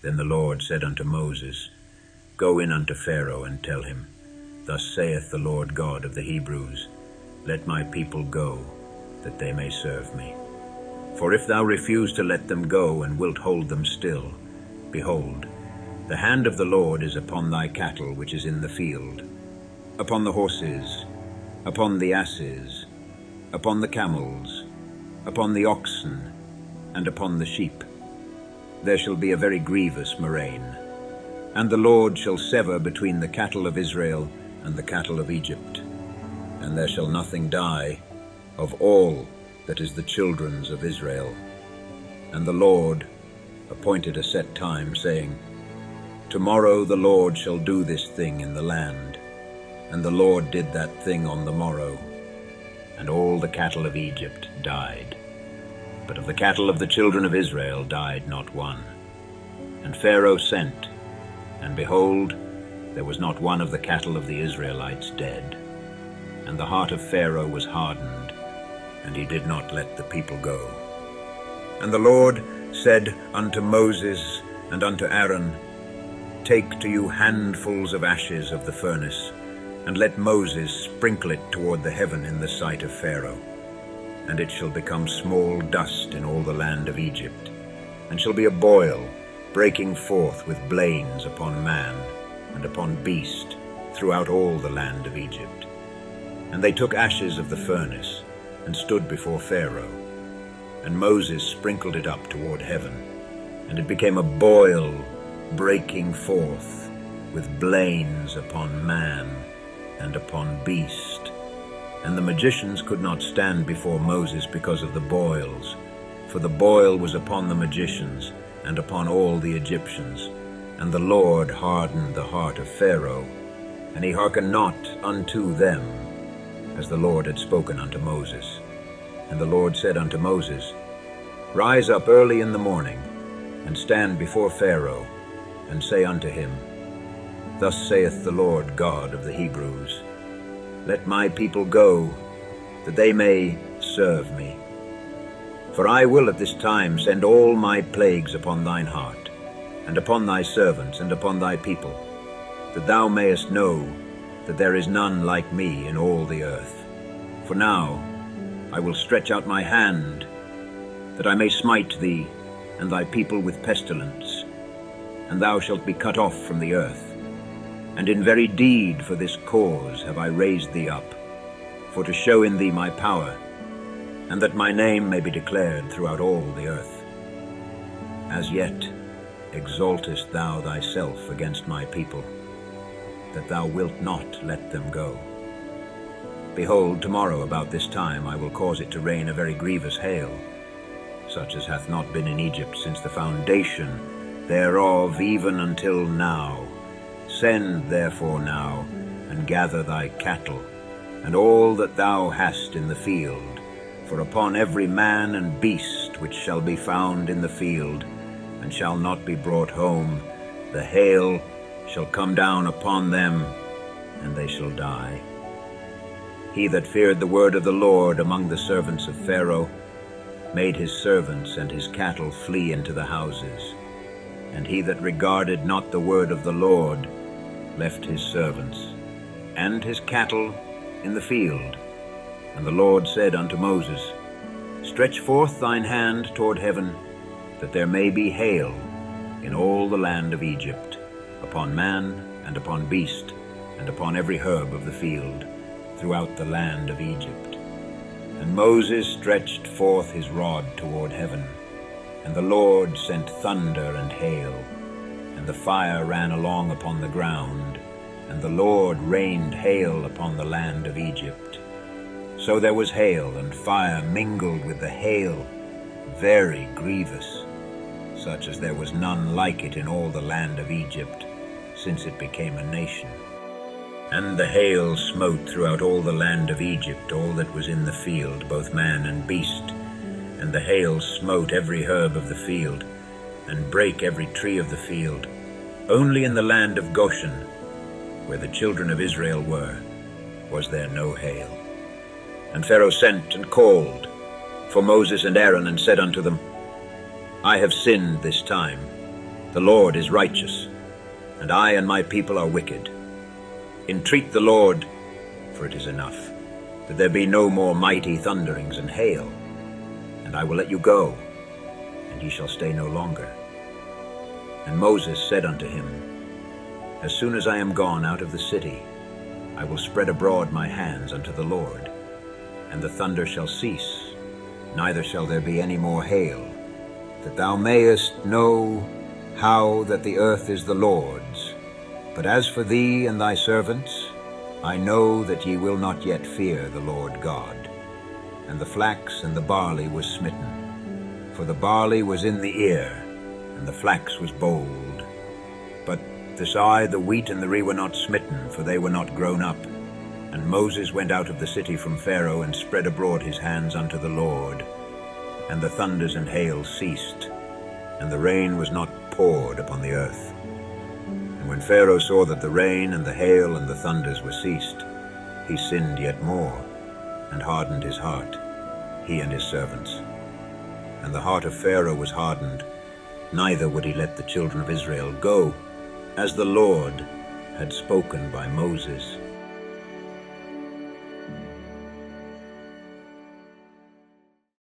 Then the Lord said unto Moses, Go in unto Pharaoh, and tell him, Thus saith the Lord God of the Hebrews, Let my people go, that they may serve me. For if thou refuse to let them go, and wilt hold them still, behold, the hand of the Lord is upon thy cattle which is in the field, upon the horses, upon the asses, upon the camels, upon the oxen, and upon the sheep. There shall be a very grievous murrain. And the Lord shall sever between the cattle of Israel and the cattle of Egypt. And there shall nothing die of all that is the children's of Israel. And the Lord appointed a set time, saying, Tomorrow the Lord shall do this thing in the land. And the Lord did that thing on the morrow. And all the cattle of Egypt died. But of the cattle of the children of Israel died not one. And Pharaoh sent, and behold, there was not one of the cattle of the Israelites dead. And the heart of Pharaoh was hardened, and he did not let the people go. And the Lord said unto Moses and unto Aaron, Take to you handfuls of ashes of the furnace, and let Moses sprinkle it toward the heaven in the sight of Pharaoh. And it shall become small dust in all the land of Egypt, and shall be a boil, breaking forth with blains upon man and upon beast throughout all the land of Egypt. And they took ashes of the furnace, and stood before Pharaoh. And Moses sprinkled it up toward heaven, and it became a boil, breaking forth with blains upon man and upon beast. And the magicians could not stand before Moses because of the boils, for the boil was upon the magicians and upon all the Egyptians. And the Lord hardened the heart of Pharaoh, and he hearkened not unto them, as the Lord had spoken unto Moses. And the Lord said unto Moses, Rise up early in the morning, and stand before Pharaoh, and say unto him, Thus saith the Lord God of the Hebrews, Let my people go, that they may serve me. For I will at this time send all my plagues upon thine heart, and upon thy servants, and upon thy people, that thou mayest know that there is none like me in all the earth. For now I will stretch out my hand, that I may smite thee and thy people with pestilence, and thou shalt be cut off from the earth. And in very deed for this cause have I raised thee up, for to show in thee my power, and that my name may be declared throughout all the earth. As yet exaltest thou thyself against my people, that thou wilt not let them go. Behold, tomorrow about this time I will cause it to rain a very grievous hail, such as hath not been in Egypt since the foundation thereof even until now. Send therefore now, and gather thy cattle, and all that thou hast in the field, for upon every man and beast which shall be found in the field, and shall not be brought home, the hail shall come down upon them, and they shall die. He that feared the word of the Lord among the servants of Pharaoh made his servants and his cattle flee into the houses. And he that regarded not the word of the Lord left his servants and his cattle in the field. And the Lord said unto Moses, Stretch forth thine hand toward heaven, that there may be hail in all the land of Egypt, upon man and upon beast, and upon every herb of the field, throughout the land of Egypt. And Moses stretched forth his rod toward heaven, and the Lord sent thunder and hail, and the fire ran along upon the ground, and the Lord rained hail upon the land of Egypt. So there was hail and fire mingled with the hail, very grievous, such as there was none like it in all the land of Egypt, since it became a nation. And the hail smote throughout all the land of Egypt all that was in the field, both man and beast. And the hail smote every herb of the field, and brake every tree of the field. Only in the land of Goshen, where the children of Israel were, was there no hail. And Pharaoh sent and called for Moses and Aaron, and said unto them, I have sinned this time, The Lord is righteous, and I and my people are wicked. Entreat the Lord, for it is enough, that there be no more mighty thunderings and hail. And I will let you go, and ye shall stay no longer. And Moses said unto him, As soon as I am gone out of the city, I will spread abroad my hands unto the Lord, and the thunder shall cease, neither shall there be any more hail, that thou mayest know how that the earth is the Lord's. But as for thee and thy servants, I know that ye will not yet fear the Lord God. And the flax and the barley was smitten, for the barley was in the ear, and the flax was bold. But this the wheat and the rye were not smitten, for they were not grown up. And Moses went out of the city from Pharaoh, and spread abroad his hands unto the Lord. And the thunders and hail ceased, and the rain was not poured upon the earth. And when Pharaoh saw that the rain and the hail and the thunders were ceased, he sinned yet more, and hardened his heart, he and his servants. And the heart of Pharaoh was hardened, neither would he let the children of Israel go, as the Lord had spoken by Moses.